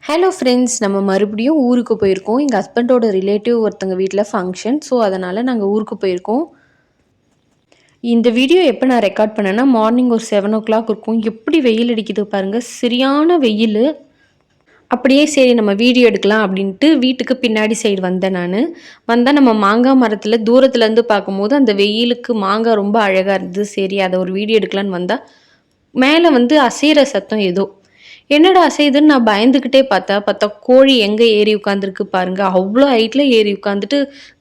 Hello friends, நம்ம மறுபடியும் ஊருக்கு போயிருக்கோம். எங்கள் ஹஸ்பண்டோட ரிலேட்டிவ் ஒருத்தங்க வீட்டில் ஃபங்க்ஷன். ஸோ அதனால் நாங்கள் ஊருக்கு போயிருக்கோம். இந்த வீடியோ எப்போ நான் ரெக்கார்ட் பண்ணேன்னா மார்னிங் ஒரு 7:00 இருக்கும். எப்படி வெயில் அடிக்குது பாருங்கள், சரியான வெயில். அப்படியே சரி நம்ம வீடியோ எடுக்கலாம் அப்படின்ட்டு வீட்டுக்கு பின்னாடி சைடு வந்தேன். வந்தால் நம்ம மாங்காய் மரத்தில் தூரத்துலேருந்து பார்க்கும்போது அந்த வெயிலுக்கு மாங்காய் ரொம்ப அழகாக இருந்தது. சரி அதை ஒரு வீடியோ எடுக்கலான்னு வந்தால் மேலே அசைகிற சத்தம் ஏதோ. என்னடா அசையுதுன்னு நான் பயந்துக்கிட்டே பார்த்தா கோழி எங்கே ஏறி உட்காந்துருக்கு பாருங்கள். அவ்வளோ ஹைட்டில் ஏறி உட்காந்துட்டு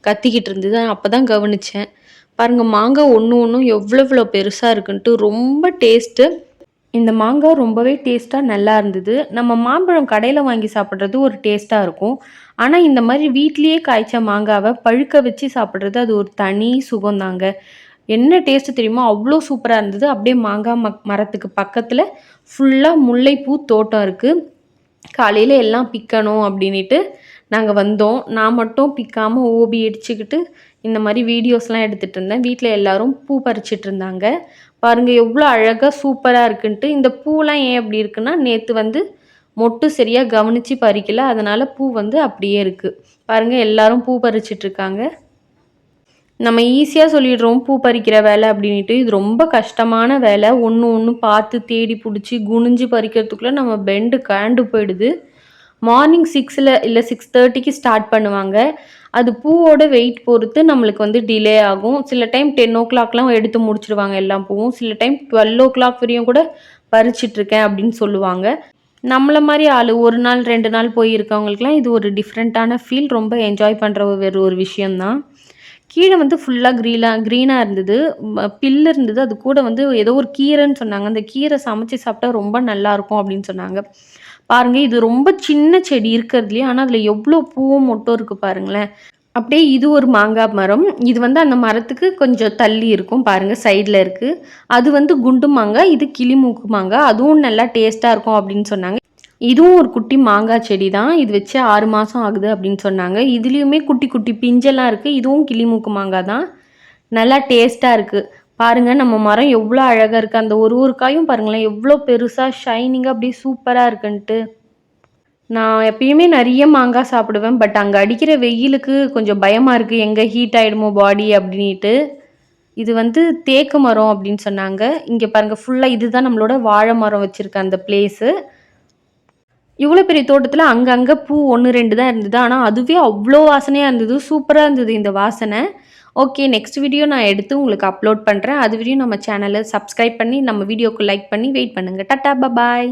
கத்திக்கிட்டு இருந்தது. அப்போ தான் கவனித்தேன். பாருங்கள், மாங்காய் ஒன்றும் எவ்வளோ பெருசாக இருக்குன்ட்டு. ரொம்ப டேஸ்ட்டு. இந்த மாங்காய் ரொம்பவே டேஸ்ட்டாக நல்லா இருந்தது. நம்ம மாம்பழம் கடையில் வாங்கி சாப்பிட்றது ஒரு டேஸ்ட்டாக இருக்கும். ஆனால் இந்த மாதிரி வீட்லேயே காய்ச்ச மாங்காவை பழுக்க வச்சு சாப்பிட்றது அது ஒரு தனி சுகம்தாங்க. என்ன டேஸ்ட்டு தெரியுமா? அவ்வளோ சூப்பராக இருந்தது. அப்படியே மாங்காய் மரத்துக்கு பக்கத்தில் ஃபுல்லாக முல்லைப்பூ தோட்டம் இருக்குது. காலையில் எல்லாம் பிக்கணும் அப்படின்ட்டு நாங்கள் வந்தோம். நான் மட்டும் பிக்காமல் ஓபி அடிச்சுக்கிட்டு இந்த மாதிரி வீடியோஸ்லாம் எடுத்துகிட்டு இருந்தேன். வீட்டில் எல்லோரும் பூ பறிச்சிட்டு இருந்தாங்க. பாருங்கள் எவ்வளோ அழகாக சூப்பராக இருக்குன்ட்டு. இந்த பூலாம் ஏன் அப்படி இருக்குன்னா, நேற்று மொட்டு சரியாக கவனித்து பறிக்கல, அதனால் பூ அப்படியே இருக்குது. பாருங்கள் எல்லோரும் பூ பறிச்சிட்ருக்காங்க. நம்ம ஈஸியாக சொல்லிடுறோம் பூ பறிக்கிற வேலை அப்படின்ட்டு. இது ரொம்ப கஷ்டமான வேலை. ஒன்று பார்த்து தேடி பிடிச்சி குனிஞ்சு பறிக்கிறதுக்குள்ளே நம்ம பெண்டு காண்டு போயிடுது. மார்னிங் 6 இல்லை 6:30க்கு ஸ்டார்ட் பண்ணுவாங்க. அது பூவோட வெயிட் பொறுத்து நம்மளுக்கு டிலே ஆகும். சில டைம் 10:00 எடுத்து முடிச்சிடுவாங்க எல்லா பூவும். சில டைம் 12:00 வரையும் கூட பறிச்சிட்ருக்கேன் அப்படின்னு சொல்லுவாங்க. நம்மளை மாதிரி ஆள் 1 நாள் 2 நாள் போயிருக்கவங்களுக்குலாம் இது ஒரு டிஃப்ரெண்ட்டான ஃபீல். ரொம்ப என்ஜாய் பண்ணுற ஒரு விஷயந்தான். கீழே ஃபுல்லாக க்ரீனாக இருந்தது. பில்லு இருந்தது. அது கூட ஏதோ ஒரு கீரைன்னு சொன்னாங்க. அந்த கீரை சமைச்சு சாப்பிட்டா ரொம்ப நல்லாயிருக்கும் அப்படின்னு சொன்னாங்க. பாருங்கள், இது ரொம்ப சின்ன செடி இருக்கிறதுலையே, ஆனால் அதில் எவ்வளோ பூவும் மொட்டும் இருக்குது பாருங்களேன். அப்படியே இது ஒரு மாங்காய் மரம். இது அந்த மரத்துக்கு கொஞ்சம் தள்ளி இருக்கும். பாருங்கள் சைடில் இருக்குது. அது குண்டு மாங்காய், இது கிளிமூக்கு மாங்காய். அதுவும் நல்லா டேஸ்ட்டாக இருக்கும் அப்படின்னு சொன்னாங்க. இதுவும் ஒரு குட்டி மாங்காய் செடி தான். இது வச்சு 6 மாதம் ஆகுது அப்படின்னு சொன்னாங்க. இதுலேயுமே குட்டி குட்டி பிஞ்செல்லாம் இருக்குது. இதுவும் கிளிமூக்கு மாங்காய் தான். நல்லா டேஸ்ட்டாக இருக்குது. பாருங்கள் நம்ம மரம் எவ்வளோ அழகாக இருக்குது. அந்த ஒரு காயும் பாருங்களேன் எவ்வளோ பெருசாக ஷைனிங்காக அப்படியே சூப்பராக இருக்குன்ட்டு. நான் எப்பயுமே நிறைய மாங்காய் சாப்பிடுவேன். பட் அங்கே அடிக்கிற வெயிலுக்கு கொஞ்சம் பயமாக இருக்குது, எங்கே ஹீட் ஆகிடுமோ பாடி அப்படின்ட்டு. இது தேக்கு மரம் அப்படின்னு சொன்னாங்க. இங்கே பாருங்கள் ஃபுல்லாக இதுதான் நம்மளோட வாழை மரம் வச்சுருக்க அந்த பிளேஸு. இவ்வளோ பெரிய தோட்டத்தில் அங்கங்கே பூ 1, 2 தான் இருந்தது. ஆனால் அதுவே அவ்வளோ வாசனையாக இருந்தது. சூப்பராக இருந்தது இந்த வாசனை. ஓகே, நெக்ஸ்ட் வீடியோ நான் எடுத்து உங்களுக்கு அப்லோட் பண்ணுறேன். அது வரையும் நம்ம சேனலை சப்ஸ்கிரைப் பண்ணி நம்ம வீடியோக்கு லைக் பண்ணி வெயிட் பண்ணுங்கள். டாட்டா, பாய்.